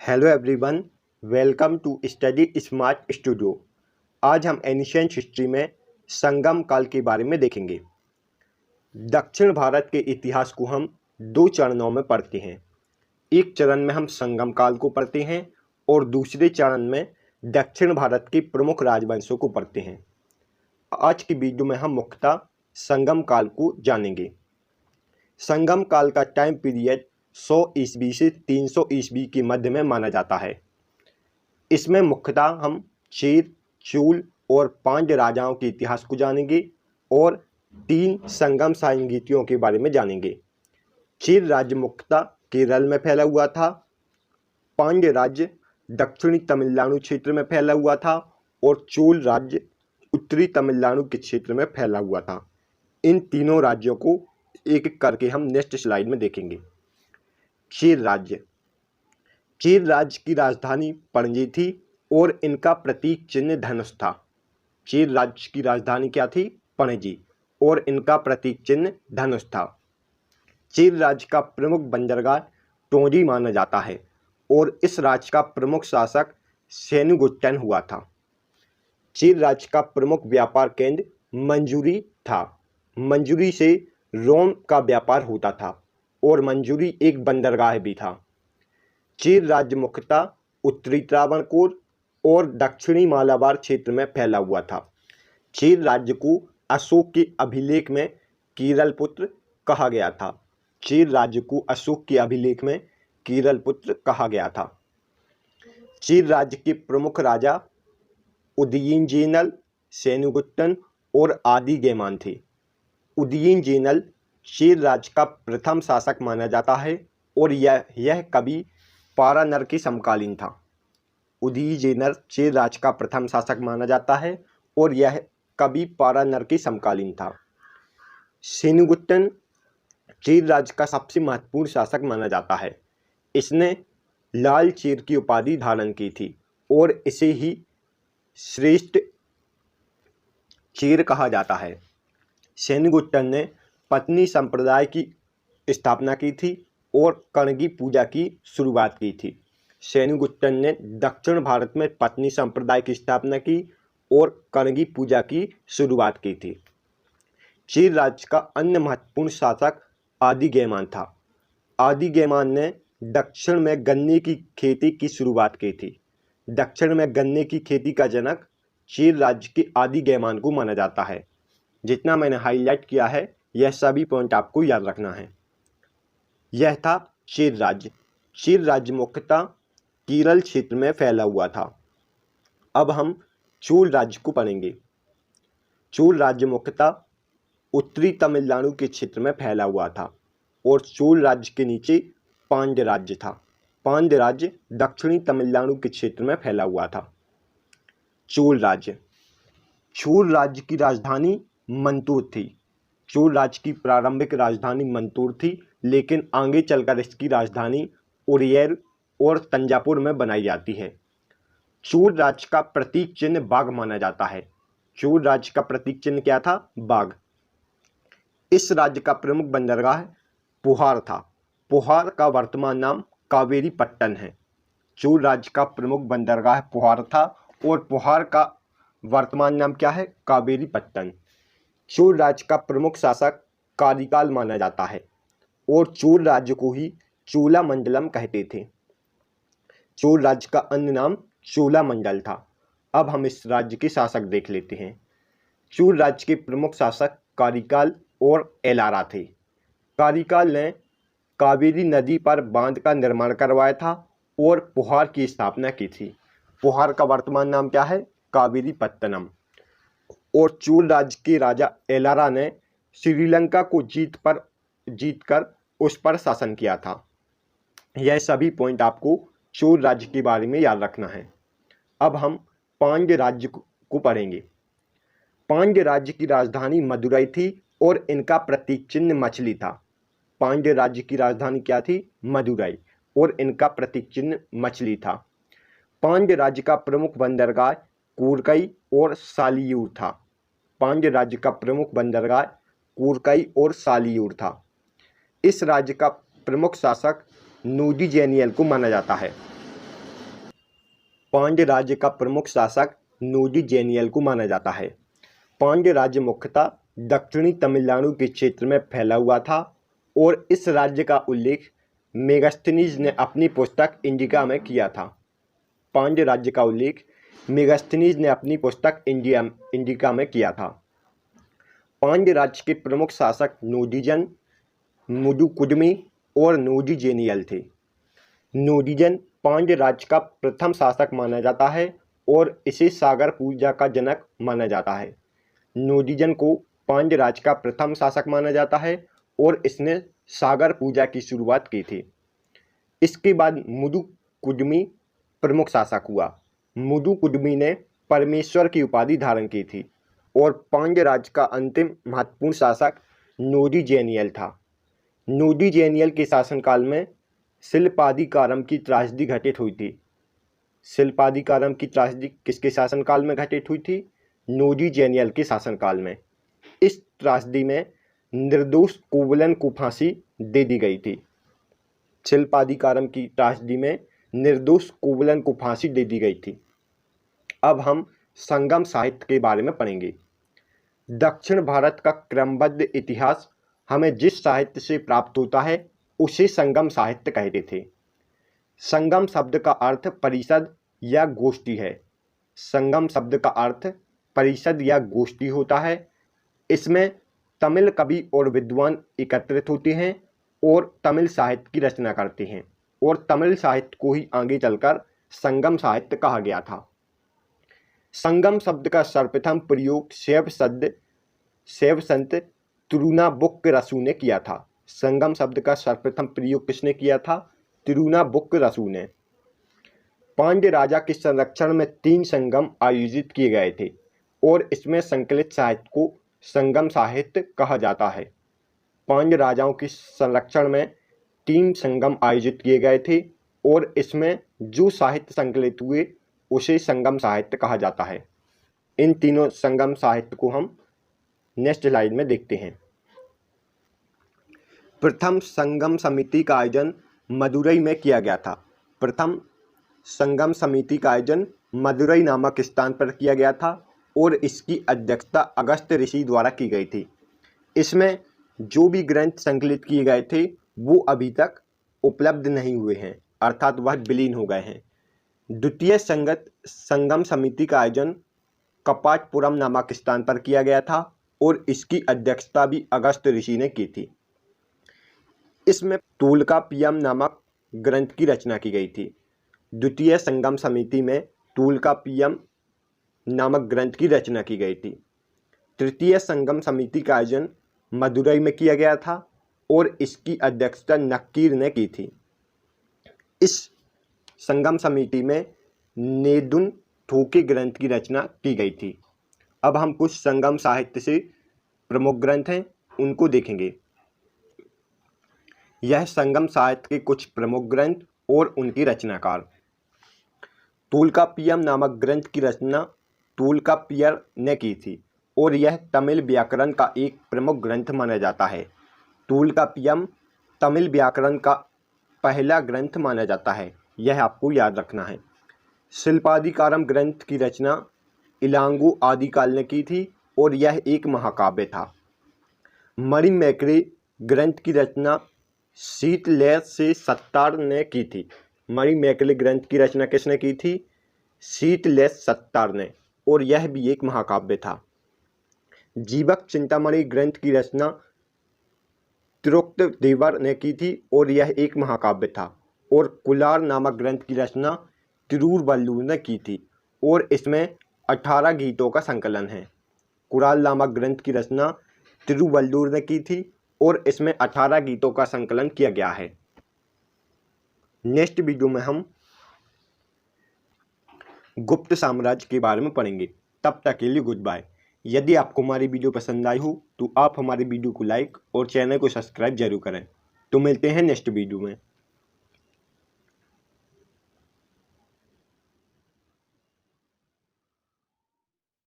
Hello everyone, welcome to study smart studio. आज हम ancient history में संगम काल के बारे में देखेंगे। दक्षिण भारत के इतिहास को हम दो चरणों में पढ़ते हैं। एक चरण में हम संगम काल को पढ़ते हैं और दूसरे चरण में दक्षिण भारत के प्रमुख राजवंशों को पढ़ते हैं। आज की वीडियो में हम मुख्यतः संगम काल को जानेंगे। संगम काल का टाइम पीरियड 100 ईस्वी से 300 ईस्वी के मध्य में माना जाता है। इसमें मुख्यतः हम चेर, चूल और पांड्य राजाओं के इतिहास को जानेंगे और 3 संगम संगीतियों के बारे में जानेंगे। चेर राज्य मुख्यतः केरल में फैला हुआ था, पांड्य राज्य दक्षिणी तमिलनाडु क्षेत्र में फैला हुआ था और चोल राज्य उत्तरी तमिलनाडु के क्षेत्र में फैला हुआ था। इन तीनों राज्यों को एक एक करके हम नेक्स्ट स्लाइड में देखेंगे। चेर राज्य की राजधानी पणजी थी और इनका प्रतीक चिन्ह धनुष था। चेर राज्य की राजधानी क्या थी? पणजी, और इनका प्रतीक चिन्ह धनुष था। चेर राज्य का प्रमुख बंदरगाह टोंजी माना जाता है और इस राज्य का प्रमुख शासक सेनुगुट्टन हुआ था। चेर राज्य का प्रमुख व्यापार केंद्र मंजूरी था। मंजूरी से रोम का व्यापार होता था और मंजूरी एक बंदरगाह भी था। चेर राज्य मुख्यतः उत्तरी त्रावणकोर और दक्षिणी मालाबार क्षेत्र में फैला हुआ था। चेर राज्य को अशोक के अभिलेख में केरल पुत्र कहा गया था। चेर राज्य को अशोक के अभिलेख में केरल पुत्र कहा गया था। चेर राज्य के प्रमुख राजा उदयीनजेनल, सेनुगुट्टन और आदिगेमान थे। उदयीनजेनल चेर राज्य का प्रथम शासक माना जाता है और यह कवि पारानर के समकालीन था। उदयीनजेनल चेर राज्य का प्रथम शासक माना जाता है और यह कवि पारानर के समकालीन था। सेनुगुट्टन चेर राज्य का सबसे महत्वपूर्ण शासक माना जाता है। इसने लाल चेर की उपाधि धारण की थी और इसे ही श्रेष्ठ चेर कहा जाता है। सेनुगुट्टन ने पत्नी संप्रदाय की स्थापना की थी और कणगी पूजा की शुरुआत की थी। सेनुगुट्टन ने दक्षिण भारत में पत्नी संप्रदाय की स्थापना की और कणगी पूजा की शुरुआत की थी। चेर राज्य का अन्य महत्वपूर्ण शासक आदिगेमान था। आदिगेमान ने दक्षिण में गन्ने की खेती की शुरुआत की थी। दक्षिण में गन्ने की खेती का जनक चेर राज्य के आदिगेमान को माना जाता है। जितना मैंने हाईलाइट किया है यह सभी पॉइंट आपको याद रखना है। यह था चेर राज्य। चेर राज्य मुख्यतः केरल क्षेत्र में फैला हुआ था। अब हम चोल राज्य को पढ़ेंगे। चोल राज्य मुख्यतः उत्तरी तमिलनाडु के क्षेत्र में फैला हुआ था और चोल राज्य के नीचे पांड्य राज्य था। पांड्य राज्य दक्षिणी तमिलनाडु के क्षेत्र में फैला हुआ था। चोल राज्य की राजधानी मंतूर थी। चोल राज्य की प्रारंभिक राजधानी मंतूर थी, लेकिन आगे चलकर इसकी राजधानी उरियर और तंजापुर में बनाई जाती है। चोल राज्य का प्रतीक चिन्ह बाघ माना जाता है। चोल राज्य का प्रतीक चिन्ह क्या था? बाघ। इस राज्य का प्रमुख बंदरगाह पुहार था। पुहार का वर्तमान नाम कावेरी पट्टन है। चोल राज्य का प्रमुख बंदरगाह पुहार था और पुहार का वर्तमान नाम क्या है? कावेरी पट्टन। चोल राज्य का प्रमुख शासक कारिकाल माना जाता है और चोल राज्य को ही चोला मंडलम कहते थे। चोल राज्य का अन्य नाम चोला मंडल था। अब हम इस राज्य के शासक देख लेते हैं। चोल राज्य के प्रमुख शासक कारिकाल और एलारा थे। कारिकाल ने कावेरी नदी पर बांध का निर्माण करवाया था और पुहार की स्थापना की थी। पुहार का वर्तमान नाम क्या है? कावेरी पत्तनम। और चोल राज्य के राजा एलारा ने श्रीलंका को जीतकर उस पर शासन किया था। यह सभी पॉइंट आपको चोल राज्य के बारे में याद रखना है। अब हम पांड्य राज्य को पढ़ेंगे। पांड्य राज्य की राजधानी मदुरई थी और इनका प्रतीक चिन्ह मछली था। पांड्य राज्य की राजधानी क्या थी? मदुरई, और इनका प्रतीक चिन्ह मछली था। पांड्य राज्य का प्रमुख बंदरगाह कोरकई और सालियूर था। पांड्य राज्य का प्रमुख बंदरगाह कोरकई और सालियूर था। इस राज्य का प्रमुख शासक नूजीजेनियल को माना जाता है। पांड्य राज्य का प्रमुख शासक नोडी जेनियल को माना जाता है। पांड्य राज्य मुख्यतः दक्षिणी तमिलनाडु के क्षेत्र में फैला हुआ था और इस राज्य का उल्लेख मेगास्थनीज ने अपनी पुस्तक इंडिका में किया था। पांड्य राज्य का उल्लेख मेगास्थनीज ने अपनी पुस्तक इंडिका में किया था। पांड्य राज्य के प्रमुख शासक नोडीजन, मुदुकुडमी और नोडी जेनियल थे। नोडीजन पांड्य राज्य का प्रथम शासक माना जाता है और इसे सागर पूजा का जनक माना जाता है। नोडीजन को पांड्य राज्य का प्रथम शासक माना जाता है और इसने सागर पूजा की शुरुआत की थी। इसके बाद मुदुकुडमी प्रमुख शासक हुआ। मुदुकुडमी ने परमेश्वर की उपाधि धारण की थी और पांड्य राज्य का अंतिम महत्वपूर्ण शासक नोडी जेनियल था। नोडी जेनियल के शासनकाल में शिल्पाधिकारम की त्रासदी घटित हुई थी। शिल्पाधिकारम की त्रासदी किसके शासनकाल में घटित हुई थी? नोडी जेनियल के शासनकाल में। इस त्रासदी में निर्दोष कोवलन को फांसी दे दी गई थी। शिल्पाधिकारम की त्रासदी में निर्दोष कोवलन को फांसी दे दी गई थी। अब हम संगम साहित्य के बारे में पढ़ेंगे। दक्षिण भारत का क्रमबद्ध इतिहास हमें जिस साहित्य से प्राप्त होता है उसे संगम साहित्य कहते थे। संगम शब्द का अर्थ परिषद या गोष्ठी है। संगम शब्द का अर्थ परिषद या गोष्ठी होता है। इसमें तमिल कवि और विद्वान एकत्रित होते हैं और तमिल साहित्य की रचना करते हैं और तमिल साहित्य को ही आगे चलकर संगम साहित्य कहा गया था। संगम शब्द का सर्वप्रथम प्रयोग शैव संत तिरुनाबुक्करसु ने किया था। संगम शब्द का सर्वप्रथम प्रयोग किसने किया था? तिरुनाबुक्करसु ने। पांड्य राजा के संरक्षण में 3 संगम आयोजित किए गए थे और इसमें संकलित साहित्य को संगम साहित्य कहा जाता है। पांड्य राजाओं के संरक्षण में 3 संगम आयोजित किए गए थे और इसमें जो साहित्य संकलित हुए उसे संगम साहित्य कहा जाता है। इन तीनों संगम साहित्य को हम नेक्स्ट स्लाइड में देखते हैं। प्रथम संगम समिति का आयोजन मदुरई में किया गया था। प्रथम संगम समिति का आयोजन मदुरई नामक स्थान पर किया गया था और इसकी अध्यक्षता अगस्त ऋषि द्वारा की गई थी। इसमें जो भी ग्रंथ संकलित किए गए थे वो अभी तक उपलब्ध नहीं हुए हैं, अर्थात वह विलीन हो गए हैं। द्वितीय संगम समिति का आयोजन कपाटपुरम नामक स्थान पर किया गया था और इसकी अध्यक्षता भी अगस्त ऋषि ने की थी। इसमें तोल्काप्पियम नामक ग्रंथ की रचना की गई थी। द्वितीय संगम समिति में तोल्काप्पियम नामक ग्रंथ की रचना की गई थी। तृतीय संगम समिति का आयोजन मदुरई में किया गया था और इसकी अध्यक्षता नक्कीर ने की थी। इस संगम समिति में नेदुन थोके ग्रंथ की रचना की गई थी। अब हम कुछ संगम साहित्य से प्रमुख ग्रंथ हैं उनको देखेंगे। यह संगम साहित्य के कुछ प्रमुख ग्रंथ और उनकी रचनाकार। तोल्काप्पियम नामक ग्रंथ की रचना तोल्काप्पियर ने की थी और यह तमिल व्याकरण का एक प्रमुख ग्रंथ माना जाता है। तोल्काप्पियम तमिल व्याकरण का पहला ग्रंथ माना जाता है, यह आपको याद रखना है। शिल्पाधिकारम ग्रंथ की रचना इलांगो आदिकाल ने की थी और यह एक महाकाव्य था। मणिमेकले ग्रंथ की रचना शीतलेश से सत्तार ने की थी। मणिमेकले ग्रंथ की रचना किसने की थी? शीतलेश सत्तार ने, और यह भी एक महाकाव्य था। जीवक चिंतामणि ग्रंथ की रचना तिरुक्तदेवर ने की थी और यह एक महाकाव्य था। और कुलार नामक ग्रंथ की रचना तिरुवल्लुवर ने की थी और इसमें 18 गीतों का संकलन है। कुराल नामक ग्रंथ की रचना तिरुवल्लुवर ने की थी और इसमें 18 गीतों का संकलन किया गया है। नेक्स्ट वीडियो में हम गुप्त साम्राज्य के बारे में पढ़ेंगे। तब तक के लिए गुड बाय। यदि आपको हमारी वीडियो पसंद आई हो तो आप हमारी वीडियो को लाइक और चैनल को सब्सक्राइब जरूर करें। तो मिलते हैं नेक्स्ट वीडियो में।